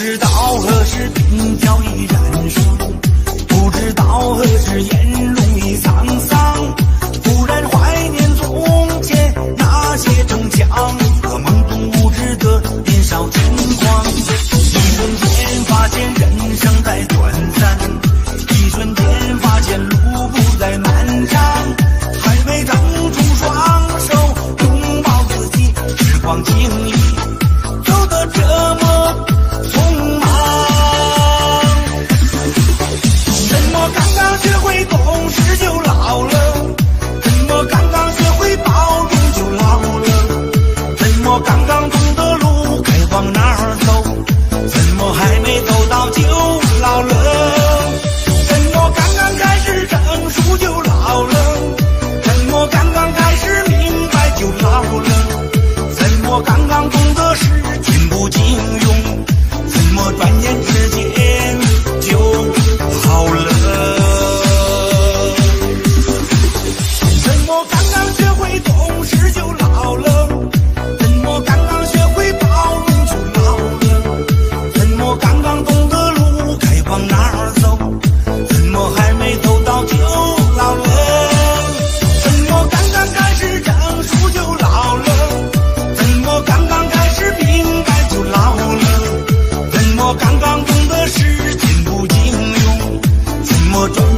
知道何时鬓角已染霜，不知道何时颜容已沧桑。忽然怀念从前那些逞强和懵懂无知的年少轻狂。一瞬间发现人生在短暂，一瞬间发现路不再漫长。还没腾出双手拥抱自己，时光轻易走得这么匆忙。怎么刚刚学会懂事就老了？怎么刚刚学会包容就老了？怎么刚刚懂得路该往哪儿走？怎么还没走到就老了？怎么刚刚开始成熟就老了？怎么刚刚开始明白就老了？怎么刚刚懂得是金不经用？怎么转眼之间就好了？怎么刚刚学会懂事就老了？怎么刚刚学会包容就老了？怎么刚刚懂得路该往哪儿走？怎么还没走到就老了？怎么刚刚开始成熟就老了？怎么刚刚开始明白就老了？怎么刚刚懂得是金不经用？怎么转